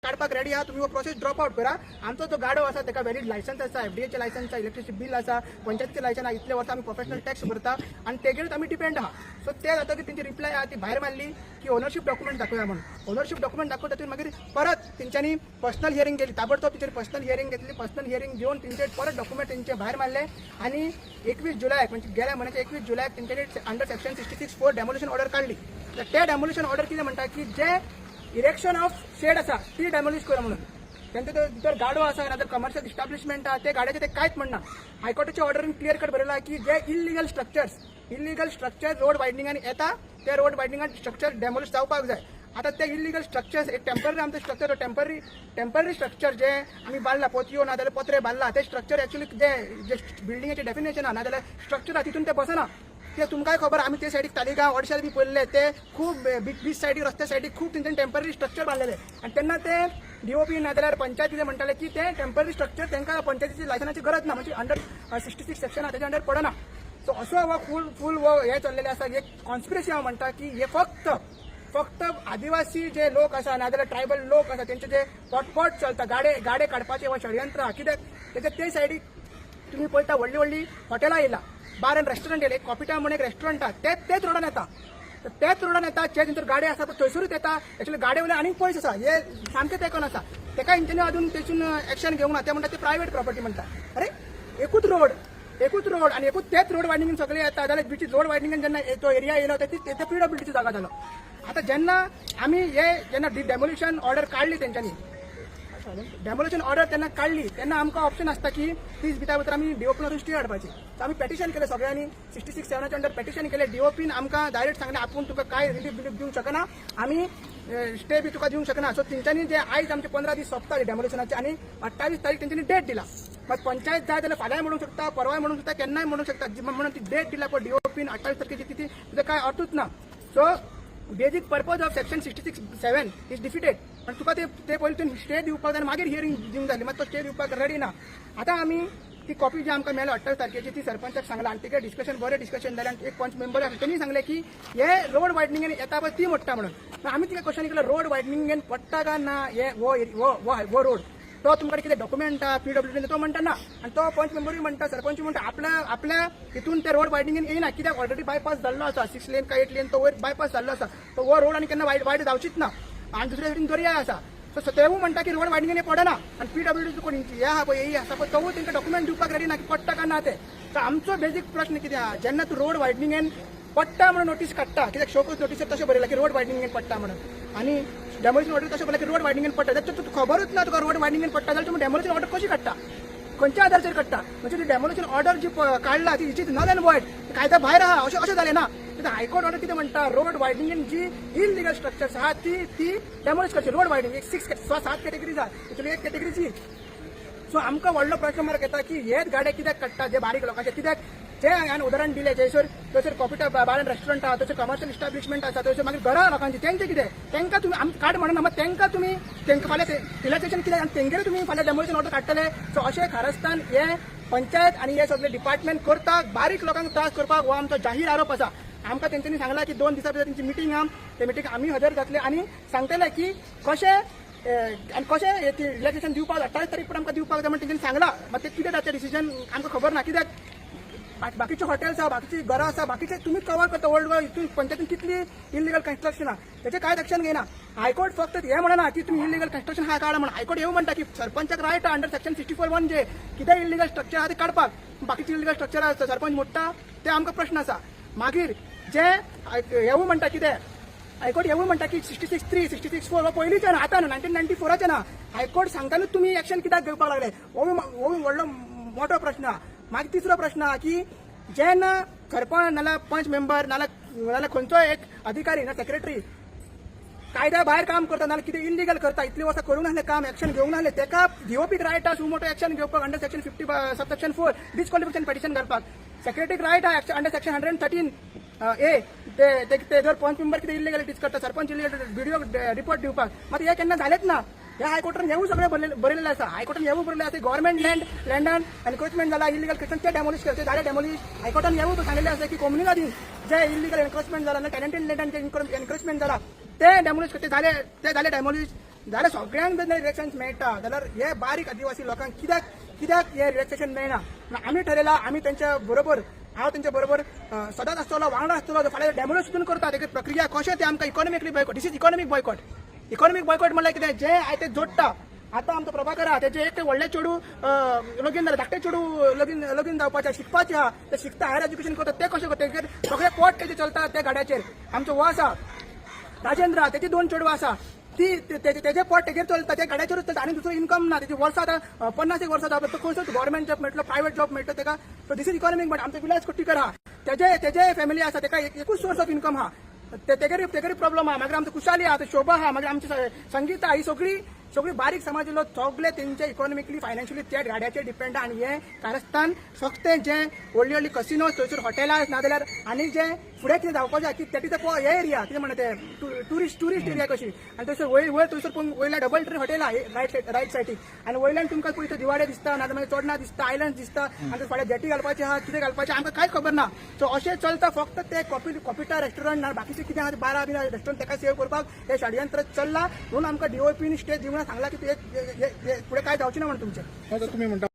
काढपाक ready आहात, तुम्ही process drop out करा. आमचा जो गाडो असा त्याका व्हॅलिड लायसन्स असा, एफडीएचे लायसन्स, इलेक्ट्रिसिटी बिल असा, पंचायतीचे लायसन आहे. इतले वर्ष आम्ही प्रोफेशनल टॅक्स भरता आणि तेजेर आम्ही डिपेंड आहात. सो ते जाता की त्यांची रिप्लाय आहा ती भायर मारली की ओनरशिप डॉक्युमेंट दाखवूया म्हणून. ओनरशिप डॉक्युमेंट दाखवता तातूंत मागीर परत तेंच्यांनी पर्सनल हियरिंग केली. ताबडतोब तेंचेर पर्सनल हियरिंग घेतली. पर्सनल हियरिंग घेऊन तेंचे परत डॉक्युमेंट तेंचे भायर मारले आणि 21 जुलैक म्हणजे गेल्या महिन्याच्या 21 जुलैक तेंच्यांनी अंडर सेक्शन 66(4) डेमोलिशन ऑर्डर काढली. तर ते डेमोलिशन ऑर्डर कितें म्हणटा की जे इरेक्शन ऑफ शेड असा ती डेमोलिश करा म्हणून. त्यांचं जर गाडो असा ना जर कमर्शियल इस्टॅब्लिशमेंट आहे ते गाड्याचे ते कांयच म्हणना. हायकोर्टाच्या ऑर्डरीन क्लिअर कट बरयला की जे इलिगल स्ट्रक्चर रोड वायडनिंगान येता ते रोड वायडनिंगान स्ट्रक्चर डेमोलिश जावपाक जाय. आता ते इलिगल स्ट्रक्चर्स एक टेम्पररी आमचं स्ट्रक्चर टेम्पररी स्ट्रक्चर जे आम्ही बांधला पोतयो ना जाल्यार पत्रे बांधला ते स्ट्रक्चर एक्चुअली जे बिल्डिंगेचे डेफिनेशन ना जाल्यार स्ट्रक्चर आहे तिथून ते बसना. ते तुमकांय खबर आम्ही ते सायडीक तालिगांव वडशाल बी पळयल्ले ते खूप बीच सायडीक रस्त्या सायडीक खूप तेंच्यांनी टेम्पररी स्ट्रक्चर बांधलेले आणि तेन्ना ते डीओपी ना जाल्यार पंचायतीचे म्हणटाले की ते टेम्पररी स्ट्रक्चर तांकां पंचायतीची लायसनाची गरज ना म्हणजे अंडर 66 सेक्शन ताच्या अंडर पडना. सो असो हो फूल हे चल्लेले आसा. एक कॉन्स्पिरसी हांव म्हणटा की हे फक्त आदिवासी जे लोक आसा ना जाल्यार ट्रायबल लोक आसा तेंचे जे पोटपोट चलता गाडे काडपाचे वा षडयंत्र कित्याक तेच्या ते सायडीक तुम्ही पळयता व्हडली हॉटेलां येयला, बार एंड रेस्टॉरंट येयले. कॉफी टाउन म्हणून एक रेस्टॉरंट आहा तेच रोडान येता. तेच रोडान येता जे तेंचेर गाडे आसा पळय थंयसरूच येता. एक्चुअली गाडे वयले आनीक पयस आसा हे सामकें तेकोन आसा. तेका हेंच्यांनी अजून तेतून एक्शन घेवंक ना. ते म्हणटा ते प्रायव्हेट प्रॉपर्टी म्हणटा. अरे एकूच रोड आणि एकूच तेच रोड वायडनिंगेन सगळे येता जाल्यार बीच रोड वायडनिंगेन जेन्ना तो एरिया येयलो ते पीडब्ल्यूडीची जागा जालो. आता जेन्ना आम्ही जेन्ना डेमोलिशन ऑर्डर काढली तेंच्यांनी डेमोलिशन ऑर्डर तेन्ना काढली तेन्ना आमकां ऑप्शन आसता की 30 दिसा भितर आमी डीओपी वरून स्टे हाडपाची. सो आमी पेटिशन केलें सगळ्यांनी 66(7) अंडर पेटिशन केलें. डीओपीन आमकां डायरेक्ट सांगलें आपूण तुका काय रिलीफ दिवंक शकना, आमी स्टे बी तुका दिवंक शकना. सो तेंच्यांनी जे आयज आमचे 15 दीस सोंपताले डेमोलिशनाचे आणि 28 तारीख तेंच्यांनी डेट दिला. मग पंचायत जाय जाल्यार फाल्यां म्हणूंक शकता, परवाय म्हणूंक शकता, केन्नाय म्हणूंक शकता. म्हणून ती डेट दिला पण डीओपीन 28 तारखेची तिथे काय अर्थूच ना. So basic purpose of section 66(7) is defeated. पण तुका ते पयलीं स्टे दिवपाक जाय मागीर हियरिंग दिवंक जाली. मात तो स्टे दिवपाक रेडी ना. आता आमी ती कॉपी जी आमकां मेळ्ळी 28 तारखेची ती सरपंचाक सांगला आणि तिकडे बरें डिस्कशन जालें आणि एक पंच मेंबर आसा त्यांनी सांगले की हे रोड वायडनिंगेन येता पळय ती मोडटा म्हणून. आमी तिका क्वेश्चन केलं रोड वायडनिंगेन पडटा काय ना हे वो रोड तो तुमकडे कितें डॉक्युमेंट आहा पीडब्ल्यूडी तो म्हणटा ना. आणि तो पंच मेंबरूय म्हणटा सरपंच म्हणटा आपल्या हितून ते रोड वायडनिंगेन येयना कित्याक ऑलरेडी बायपास जाल्लो आसा. 6 लेन काय 8 लेन तो वयर बायपास जाल्लो आसा. तो वो रोड आनी केन्ना वायड जावचीच ना आणि दुसऱ्या सायडीन दर्या आसा. सो तेवूय म्हणटा की रोड वायडनिंगेन पडना आणि पीडब्ल्यूडी कोण हे आहा पळय हे आसा पळय तो तांकां डॉक्युमेंट दिवपाक रेडी ना की पडटा काय ना ते. सो आमचो बेसिक प्रश्न कितें आहा जेन्ना तूं रोड वायडनिंगेन पडटा म्हणून नोटीस काडटा कित्याक शोकूच नोटीसर तशें बरयला की रोड वायडनिंगेन पडटा म्हणून आणि डेमोलिशन ऑर्डर तशें बरयला की रोड वायडनिंगेन पडटा. तुका खबरूच ना तुका रोड वायडनिंगेन पडटा जाल्यार तुम्ही डेमोलिशन ऑर्डर कशी काडटा, खंयच्या आधाराचेर काडटा. म्हणजे ती डेमोलिशन ऑर्डर जी काढला ती इज नल अँड वॉइड कायदा भायर आहा अशें जालें ना. हायकोर्ट ऑर्डर कितें म्हणटा रोड वायडनिंगेन जी इलिगल स्ट्रक्चर्स आहा ती डेमोलिश करची. रोड वायडनिंग 7 कॅटेगरीज आहा तितून एक कॅटेगरीची. सो आमकां व्हडलो प्रश्न मार्क येता की हेच गाडे कित्याक काडटा जे बारीक लोकांचे. कित्याक जे हांवें उदाहरण दिलें थंयसर कॉफी बार एंड रेस्टॉरंट आहा थंयसर कमर्शियल इस्टॅब्लिशमेंट आसा थंयसर मागीर घरां लोकांची तेंचे कितें तेंकां तुमी आमी काड म्हणना मग तेंकां तुमी तेंकां फाल्यां रिलॅक्सेशन कितें आनी तेंगेर तुमी फाल्यां डेमोलिशन ऑर्डर काडटले. सो अशें खारस्तान हे पंचायत आनी हे सगळे डिपार्टमेंट करता बारीक लोकांक त्रास करपाक हो आमचो जाहीर आरोप आसा. आमकां तेंच्यांनी सांगला की 2 दिसां भितर तेंची मिटींग आहा ते मिटींग आमी हजर जातले आणि सांगतले की कशें रिलॅक्सेशन दिवपाक 28 तारीख पण आमकां दिवपाक जाय म्हणून तेंच्यांनी सांगला. मात ते कितें जाता डिसिजन आमकां खबर ना. कित्याक बाकीचे हॉटेल्स आहा बाकीची घरां आसा बाकीचे तुमी कवर करता वर्ल्ड वायड हितून पंचायतीन कितली इलिगल कन्स्ट्रक्शन आहा तेचे कांयच एक्शन घेयना. हायकोर्ट फक्त हे म्हणना की तुम्ही इलिगल कन्स्ट्रक्शन हा काढा म्हणून. हायकोर्ट हेवूय म्हणटा की सरपंचाक रायट अंडर सेक्शन 64(1) जे कितें इलिगल स्ट्रक्चर आहा ते काडपाक. बाकीचे इलिगल स्ट्रक्चर आहा सरपंच मोडटा ते आमकां प्रश्न आसा. मागीर जे हेवूय म्हणटा कितें हायकोर्ट हेवूय म्हणटा की 66(3) 66(4) हो पयलींचे ना आतां 1994चे ना. हायकोर्ट सांगतानूच तुमी एक्शन कित्याक घेवपाक लागले हो व्हडलो मोठो प्रश्न आहा. मागीर तिसरो प्रश्न आहा की जेन्ना सरपंच नाल्यार पंच मेंबर नाल्यार खंयचो एक अधिकारी ना सेक्रेटरी कायद्या भायर काम करता नाल्यार कितें इलिगल करता इतली वर्सां करूंक नासलें काम एक्शन घेवंक नासलें तेका डीओपीक रायट आहा सुमोटो एक्शन घेवपाक अंडर सेक्शन 50 सबसेक्शन 4 डिस्क्वॉलिफिकेशन पेटिशन घालपाक. सेक्रेटरीक रायट आहा अंडर सेक्शन 113A ते जर पंच मेंबर कितें इलिगलिटीज करता सरपंच व्हिडिओ रिपोर्ट दिवपाक मात हे केन्ना जालेच ना. ह्या हायकोर्टान हेवूय सगळें बरयलेलें आसा. हायकोर्टान हेवूय बरयलेलें आसा गव्हर्मेंट लँडान एनक्रोचमेंट जाला इलिगल क्रिस्टन ते डेमोलिश करचे जाल्यार डेमोलिश. हायकोर्टान हेवूय सांगलेलें आसा की कम्युनिटीन जे इलिगल एनक्रोचमेंट जाला टेनंटेड लँडान जे एनक्रोचमेंट जाला ते डेमोलिश ते झाले डेमोलिश जाल्यार सगळ्यांक जर रिलॅक्सेशन मेळटा जाल्यार हे बारीक आदिवासी लोकांक कित्याक हे रिलॅक्सेशन मेळना आमी ठरयला आमी त्यांच्या बरोबर हांव त्यांच्या बरोबर सदांच आसतलो वांगडा आसतलो फाल्यां डेमोलिश सुद्दां करता तेची प्रक्रिया कशें ते आमकां economically boycott this is economic boycott म्हणल्यार कितें जें आय तें जोडटा आतां आमचो प्रभाकर आहा तेजे एक व्हडलें चेडू लगीन जालें धाकटें चेडू लगीन जावपाचें शिकपाचें आहा ते शिकता हायर एज्युकेशन करता ते कशें करता तेजेर सगळे पोट तेजे चलता त्या गाड्याचेर आमचो वो आसा राजेंद्र तेजी 2 चेडूं आसा ती तेजे पोट तेजेर चलता त्या गाड्याचेरूच चलता आनी दुसरो इन्कम ना तेजी वर्सां आतां 50 वर्सां जावं तो खंयचो गव्हर्मेंट जॉब मेळटलो प्रायव्हेट जॉब मेळटलो तेका so this is economic but आमचो विलास कुट्टीकर आहा तेजे फॅमिली आसा तेका एकूच सोर्स ऑफ इन्कम आहा तेगेरी प्रॉब्लम आहा मागीर आमचो कुशाली आहा शोभा आहा मागीर आमची संगीता ही सगळी बारीक समाज सगळे तेंचे इकॉनॉमिकली फायनान्शियली त्या गाड्याचेर डिपेंड आनी हे कारस्थान फक्त जे व्हडली कसिनो थंयसर हॉटेलां नाजाल्यार आनी जे फुडें कितें जावपाचें आहा की तेटी हे एरिया कितें म्हणटा ते टुरिस्ट एरिया कशी आनी थंयसर वयर थंयसर वयल्या डबल ट्री हॉटेल आहा रायट सायडीक आनी वयल्यान तुमकां पळय दिवाडे दिसता नाजाल्यार मागीर चोडणा दिसता आयलंड दिसता आनी फाल्यां जेटी घालपाचें आहा कितें घालपाचें आमकां कांयच खबर ना सो अशें चलता फक्त ते कॉपिटा रेस्टॉरंट ना बाकीचे कितें आहा बारा बिरा रेस्टॉरंट तेका सेव करपाक हे षडयंत्र चल्ला म्हणून आमकां डीओपीन स्टे दिवना सांगला की फुडें काय जावचें ना म्हणून तुमचें तुम्ही म्हणता